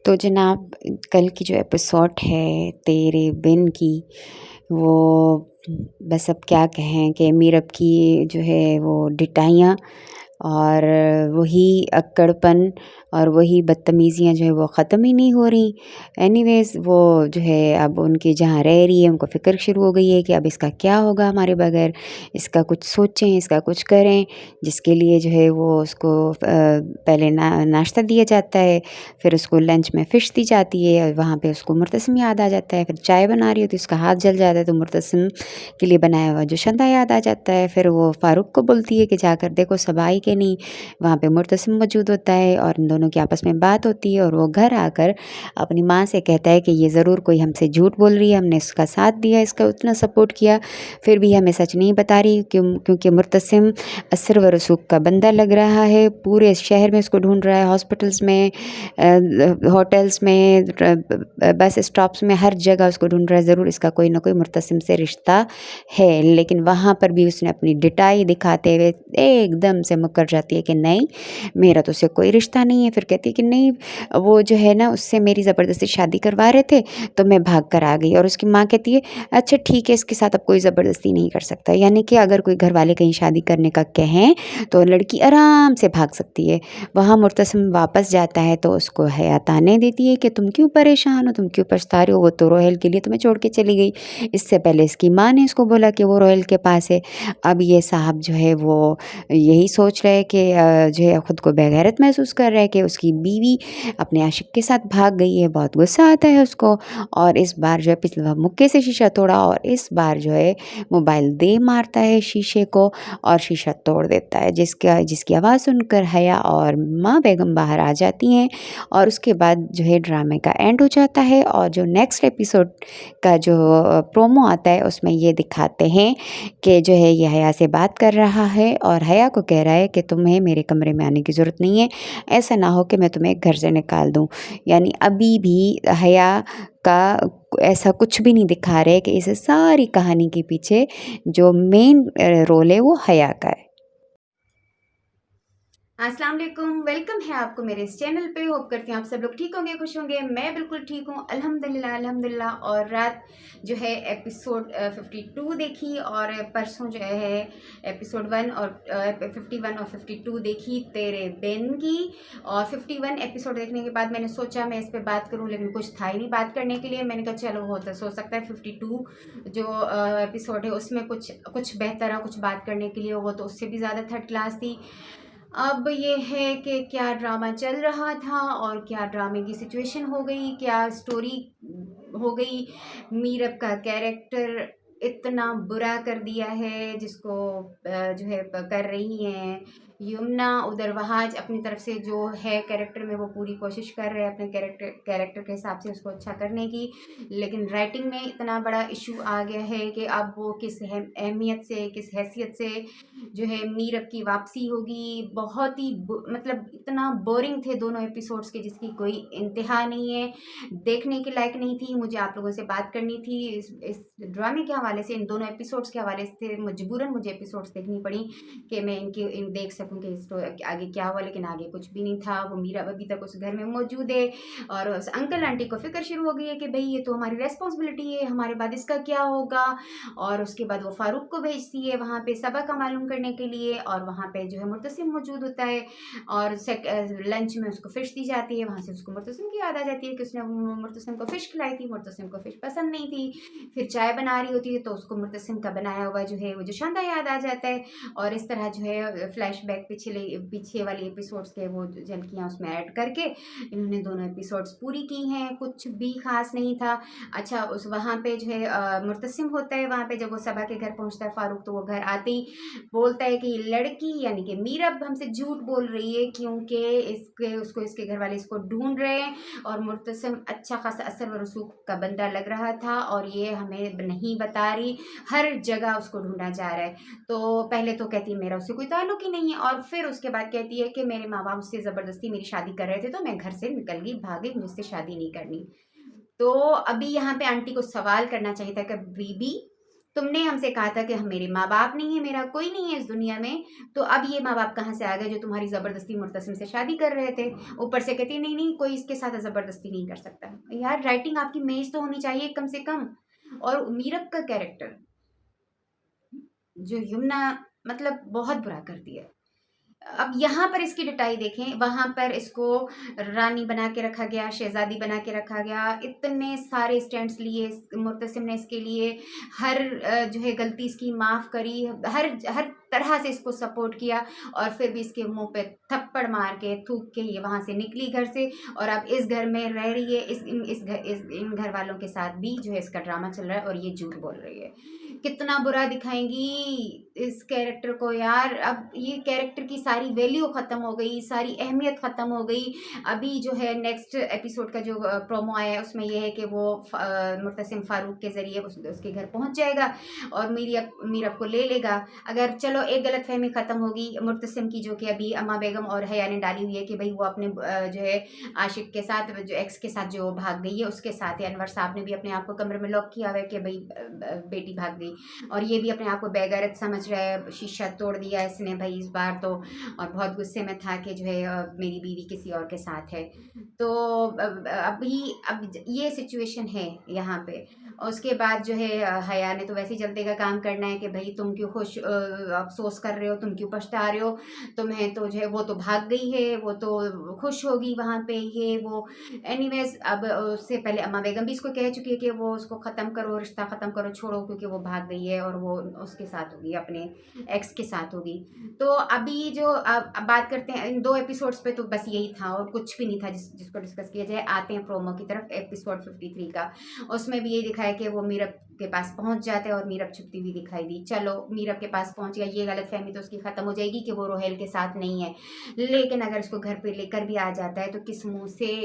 तो जनाब, कल की जो एपिसोड है तेरे बिन की, वो बस अब क्या कहें कि मीरब की जो है वो डिटाइयाँ और वही अक्कड़पन और वही बदतमीज़ियाँ जो है वो ख़त्म ही नहीं हो रही। एनीवेज़ वो जो है अब उनकी जहाँ रह रही है उनको फ़िक्र शुरू हो गई है कि अब इसका क्या होगा हमारे बगैर, इसका कुछ सोचें, इसका कुछ करें। जिसके लिए जो है वो उसको पहले नाश्ता दिया जाता है, फिर उसको लंच में फ़िश दी जाती है और वहाँ पे उसको मुर्तसिम याद आ जाता है। फिर चाय बना रही होती है, उसका हाथ जल जाता है तो मुर्तसिम के लिए बनाया हुआ जोशंदा याद आ जाता है। फिर वो फ़ारूक को बोलती है कि जाकर देखो सब आई कि नहीं। वहाँ पे मुर्तसिम मौजूद होता है और इन दोनों की आपस में बात होती है और वो घर आकर अपनी माँ से कहता है कि ये ज़रूर कोई हमसे झूठ बोल रही है, हमने इसका साथ दिया, इसका उतना सपोर्ट किया, फिर भी हमें सच नहीं बता रही क्योंकि मुर्तसिम असर व रसूख का बंदा लग रहा है। पूरे शहर में उसको ढूंढ रहा है, हॉस्पिटल्स में, होटल्स में, बस स्टॉप्स में, हर जगह उसको ढूंढ रहा है। ज़रूर इसका कोई ना कोई मुर्तसिम से रिश्ता है। लेकिन वहाँ पर भी उसने अपनी डिटाई दिखाते हुए एकदम से मुकर जाती है कि नहीं, मेरा तो उससे कोई रिश्ता नहीं है। फिर कहती है कि नहीं, वो जो है ना उससे मेरी ज़बरदस्ती शादी करवा रहे थे तो मैं भाग कर आ गई। और उसकी माँ कहती है अच्छा ठीक है, इसके साथ अब कोई ज़बरदस्ती नहीं कर सकता। यानी कि अगर कोई घर वाले कहीं शादी करने का कहें तो लड़की आराम से भाग सकती है। वहाँ मुर्तसिम वापस जाता है तो उसको हया ताने देती है कि तुम क्यों परेशान हो, तुम क्यों पछता रहे हो, वो तो रोहेल के लिए तुम्हें छोड़ के चली गई। इससे पहले इसकी माँ ने इसको बोला कि वो रोहेल के पास है। अब ये साहब जो है वो यही सोच रहे हैं कि जो है ख़ुद को बेगैरत महसूस कर रहा है कि उसकी बीवी अपने आशिक के साथ भाग गई है। बहुत गुस्सा आता है उसको और इस बार जो है पिछली बार मुक्के से शीशा तोड़ा और इस बार जो है मोबाइल दे मारता है शीशे को और शीशा तोड़ देता है। जिसकी आवाज़ सुनकर हया और माँ बेगम बाहर आ जाती हैं और उसके बाद जो है ड्रामे का एंड हो जाता है। और जो नेक्स्ट एपिसोड का जो प्रोमो आता है उसमें ये दिखाते हैं कि जो है ये हया से बात कर रहा है और हया को कह रहा है कि तुम्हें मेरे कमरे में आने की ज़रूरत नहीं है, ऐसा ना हो कि मैं तुम्हें घर से निकाल दूँ। यानी अभी भी हया का ऐसा कुछ भी नहीं दिखा रहे कि इस सारी कहानी के पीछे जो मेन रोल है वो हया का है। अस्सलाम वालेकुम, वेलकम है आपको मेरे इस चैनल पे। होप करती हूँ आप सब लोग ठीक होंगे, खुश होंगे। मैं बिल्कुल ठीक हूँ, अल्हम्दुलिल्लाह अल्हम्दुलिल्लाह। और रात जो है एपिसोड 52 देखी और परसों जो है एपिसोड 1 और 51 और 52 देखी तेरे बिन की। और 51 एपिसोड देखने के बाद मैंने सोचा मैं इस पर बात करूँ, लेकिन कुछ था ही नहीं बात करने के लिए। मैंने कहा चलो हो सकता है 52 जो एपिसोड है उसमें कुछ बेहतर है, कुछ बात करने के लिए, वो तो उससे भी ज़्यादा थर्ड क्लास थी। अब ये है कि क्या ड्रामा चल रहा था और क्या ड्रामे की सिचुएशन हो गई, क्या स्टोरी हो गई। मीरब का कैरेक्टर इतना बुरा कर दिया है जिसको जो है कर रही हैं यमुना। उधर वहाज अपनी तरफ से जो है कैरेक्टर में वो पूरी कोशिश कर रहे हैं अपने कैरेक्टर के हिसाब से उसको अच्छा करने की, लेकिन राइटिंग में इतना बड़ा इशू आ गया है कि अब वो किस अहमियत से, किस हैसियत से जो है मीरब की वापसी होगी। बहुत ही मतलब इतना बोरिंग थे दोनों एपिसोड्स के जिसकी कोई इंतहा नहीं है, देखने के लायक नहीं थी। मुझे आप लोगों से बात करनी थी इस ड्रामे के हवाले से, इन दोनों एपिसोड्स के हवाले से। मजबूरन मुझे एपिसोड्स देखनी पड़ी कि मैं देख सकूं कि आगे क्या हुआ, लेकिन आगे कुछ भी नहीं था। वो मीरब अभी तक उस घर में मौजूद है और उस अंकल आंटी को फिक्र शुरू हो गई है कि भाई ये तो हमारी रेस्पॉन्सिबिलिटी है, हमारे बाद इसका क्या होगा। और उसके बाद वो फारूक को भेजती है वहाँ पे सबक का मालूम करने के लिए और वहाँ पे जो है मुर्तसिम मौजूद होता है और लंच में उसको फ़िश दी जाती है। वहाँ से उसको मुर्तसिम की याद आ जाती है कि उसने मुर्तसिम को फ़िश खिलाई थी, मुर्तसिम को फ़िश पसंद नहीं थी। फिर चाय बना रही होती है तो उसको मुर्तसिम का बनाया हुआ जो है वो जोशांदा याद आ जाता है। और इस तरह जो है फ्लैशबैक पीछे वाली एपिसोड्स के वो झलकियाँ उसमें ऐड करके इन्होंने दोनों एपिसोड्स पूरी की हैं। कुछ भी खास नहीं था। अच्छा, उस वहाँ पे जो है मुर्तसिम होता है वहाँ पे, जब वो सबा के घर पहुँचता है फारूक, तो वो घर आते ही बोलता है कि लड़की यानी कि मीरब हमसे झूठ बोल रही है क्योंकि इसके घर वाले इसको ढूंढ रहे हैं। और मुर्तसिम अच्छा खासा असर व रसूख का बंदा लग रहा था और ये हमें नहीं बता रही, हर जगह उसको ढूंढा जा रहा है। तो पहले तो कहती है मेरा उससे कोई ताल्लुक ही नहीं है और फिर उसके बाद कहती है कि मेरे माँ बाप उससे ज़बरदस्ती मेरी शादी कर रहे थे तो मैं घर से निकल गई, भागी, मुझसे शादी नहीं करनी। तो अभी यहाँ पे आंटी को सवाल करना चाहिए था कि बीबी तुमने हमसे कहा था कि हम मेरे माँ बाप नहीं है, मेरा कोई नहीं है इस दुनिया में, तो अब ये माँ बाप कहाँ से आ गए जो तुम्हारी ज़बरदस्ती मुर्तसिम से शादी कर रहे थे। ऊपर से कहती नहीं नहीं कोई इसके साथ ज़बरदस्ती नहीं कर सकता। यार राइटिंग आपकी मेज तो होनी चाहिए कम से कम। और मीरब का कैरेक्टर जो यमुना मतलब बहुत बुरा करती है। अब यहाँ पर इसकी डिटाई देखें, वहाँ पर इसको रानी बना के रखा गया, शहजादी बना के रखा गया, इतने सारे स्टैंड्स लिए मुर्तसिम ने इसके लिए, हर जो है गलती इसकी माफ़ करी, हर हर तरह से इसको सपोर्ट किया, और फिर भी इसके मुंह पे थप्पड़ मार के थूक के ये वहाँ से निकली घर से, और अब इस घर में रह रही है। इन घर वालों के साथ भी जो है इसका ड्रामा चल रहा है, और ये झूठ बोल रही है। कितना बुरा दिखाएंगी इस कैरेक्टर को यार। अब ये कैरेक्टर की सारी वैल्यू ख़त्म हो गई, सारी अहमियत ख़त्म हो गई। अभी जो है नेक्स्ट एपिसोड का जो प्रोमो आया है उसमें यह है कि वो मुर्तसिम फ़ारूक के ज़रिए उसके घर पहुंच जाएगा और मीरब को ले लेगा। अगर चलो एक गलत फहमी ख़त्म होगी मुर्तसिम की, जो कि अभी अम्मा बेगम और हया ने डाली हुई है कि भाई वो अपने जो है आशिक के साथ, जो एक्स के साथ जो भाग गई है उसके साथ, या अनवर साहब ने भी अपने आप को कमरे में लॉक किया हुआ है कि भाई बेटी भाग गई, और ये भी अपने आप को बेगैरत समझ रहा है, शीशा तोड़ दिया इसने भाई इस बार तो, और बहुत गुस्से में था कि जो है मेरी बीवी किसी और के साथ है। तो अब ये सिचुएशन है यहाँ पे। और उसके बाद जो है हया ने तो वैसे ही जल्दी का काम करना है कि भाई तुम क्यों अफसोस कर रहे हो, तुम क्यों पछता रहे हो, तुम्हें तो जो है वो तो भाग गई है, वो तो खुश होगी वहाँ पे, ये वो। एनीवेज अब उससे पहले अम्मा बेगम भी इसको कह चुकी है कि वो उसको ख़त्म करो, रिश्ता ख़त्म करो, छोड़ो, क्योंकि वो भाग गई है और वो उसके साथ होगी, अपने एक्स के साथ होगी। तो अभी जो अब बात करते हैं इन 2 एपिसोड्स पे, तो बस यही था और कुछ भी नहीं था जिसको डिस्कस किया जाए। आते हैं प्रोमो की तरफ, एपिसोड 53 का। उसमें भी यही दिखाया कि वो मीरब के पास पहुंच जाते हैं और मीरब छुपती हुई दिखाई दी। चलो मीरब के पास पहुंच गया, ये गलत फहमी तो उसकी ख़त्म हो जाएगी कि वो रोहेल के साथ नहीं है, लेकिन अगर उसको घर पे लेकर भी आ जाता है तो किस मुंह से,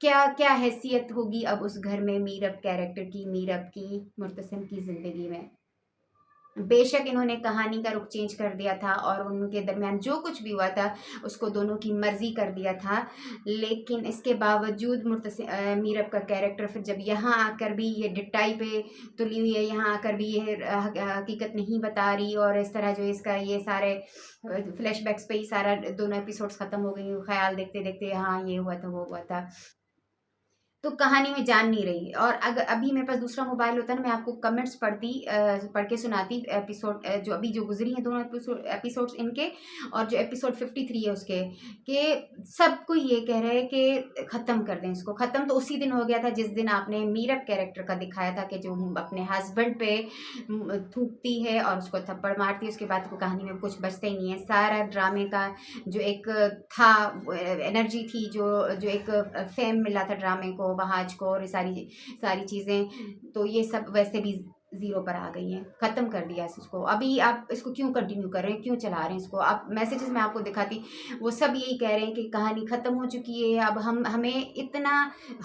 क्या क्या हैसियत होगी अब उस घर में मीरब कैरेक्टर की, मीरब की, मुर्तसिम की ज़िंदगी में। बेशक इन्होंने कहानी का रुख चेंज कर दिया था और उनके दरमियान जो कुछ भी हुआ था उसको दोनों की मर्जी कर दिया था, लेकिन इसके बावजूद मीरब का कैरेक्टर फिर जब यहाँ आकर भी ये डिटाई पे तुली हुई है, यहाँ आकर भी ये हकीकत नहीं बता रही, और इस तरह जो इसका ये सारे फ्लैशबैक्स पे ही सारा दोनों एपिसोड्स ख़त्म हो गई, ख्याल देखते देखते हाँ ये हुआ था वो हुआ था, तो कहानी में जान नहीं रही। और अगर अभी मेरे पास दूसरा मोबाइल होता ना, मैं आपको कमेंट्स पढ़ के सुनाती एपिसोड जो अभी जो गुजरी हैं दोनों एपिसोड्स इनके, और जो एपिसोड 53 है उसके, कि सबको ये कह रहे हैं कि ख़त्म कर दें इसको। ख़त्म तो उसी दिन हो गया था जिस दिन आपने मीरब कैरेक्टर का दिखाया था कि जो अपने हस्बैंड पे थूकती है और उसको थप्पड़ मारती है, उसके बाद को कहानी में कुछ बचता ही नहीं है। सारा ड्रामे का जो एक था एनर्जी थी, जो जो एक फेम मिला था ड्रामे को, वहाज को, और सारी सारी चीज़ें, तो ये सब वैसे भी ज़ीरो पर आ गई हैं, ख़त्म कर दिया इसको। अभी आप इसको क्यों कंटिन्यू कर रहे हैं, क्यों चला रहे हैं इसको? आप मैसेजेस में आपको दिखाती, वो सब यही कह रहे हैं कि कहानी ख़त्म हो चुकी है। अब हमें इतना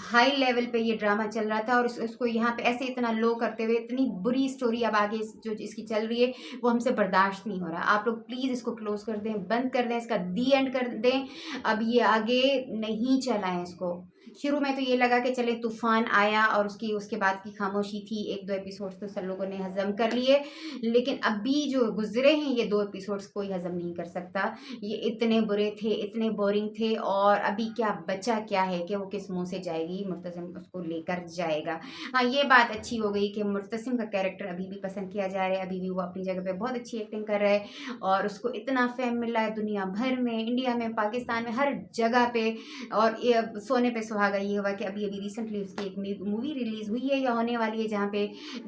हाई लेवल पे ये ड्रामा चल रहा था और उसको यहाँ पे ऐसे इतना लो करते हुए इतनी बुरी स्टोरी अब आगे जो इसकी चल रही है वो हमसे बर्दाश्त नहीं हो रहा। आप लोग प्लीज़ इसको क्लोज़ कर दें, बंद कर दें, इसका दी एंड कर दें। अब ये आगे नहीं चलाएं इसको। शुरू में तो ये लगा कि चले तूफान आया और उसके बाद की खामोशी थी, 1-2 एपिसोड्स तो सब लोगों ने हजम कर लिए, लेकिन अभी जो गुजरे हैं ये 2 एपिसोड्स कोई हजम नहीं कर सकता। ये इतने बुरे थे, इतने बोरिंग थे, और अभी क्या बचा क्या है कि वो किस मुंह से जाएगी, मुर्तसिम उसको लेकर जाएगा। हाँ ये बात अच्छी हो गई कि मुर्तसिम का कैरेक्टर अभी भी पसंद किया जा रहा है, अभी भी वो अपनी जगह पे बहुत अच्छी एक्टिंग कर रहा है और उसको इतना फेम मिल रहा है दुनिया भर में, इंडिया में, पाकिस्तान में, हर जगह पे। और ये सोने पे सुहागा ये हुआ कि अभी अभी रिसेंटली उसकी एक मूवी रिलीज़ हुई है या होने वाली है, जहाँ पे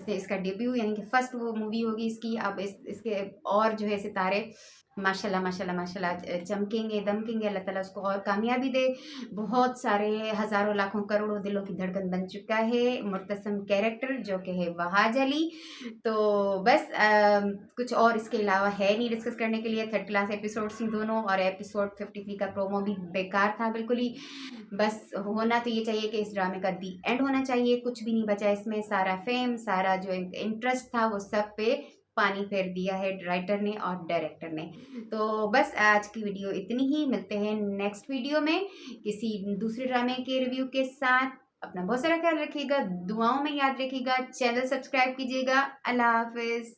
इसका डेब्यू यानी कि फर्स्ट वो मूवी होगी इसकी। अब इसके और जो है सितारे माशाल्लाह माशाल्लाह माशाल्लाह चमकेंगे, दमकेंगे। अल्लाह ताला उसको और कामयाबी दे। बहुत सारे हज़ारों लाखों करोड़ों दिलों की धड़कन बन चुका है मुर्तसिम कैरेक्टर, जो कि है वहाज अली। तो बस कुछ और इसके अलावा है नहीं डिस्कस करने के लिए। थर्ड क्लास एपिसोड्स ही दोनों, और एपिसोड 53 का प्रोमो भी बेकार था बिल्कुल ही। बस होना तो ये चाहिए कि इस ड्रामे का दी एंड होना चाहिए, कुछ भी नहीं बचा इसमें। सारा फेम, सारा जो इंटरेस्ट था वो सब पे पानी फेर दिया है राइटर ने और डायरेक्टर ने। तो बस आज की वीडियो इतनी ही, मिलते हैं नेक्स्ट वीडियो में किसी दूसरे ड्रामे के रिव्यू के साथ। अपना बहुत सारा ख्याल रखिएगा, दुआओं में याद रखिएगा, चैनल सब्सक्राइब कीजिएगा। अल्लाह हाफिज़।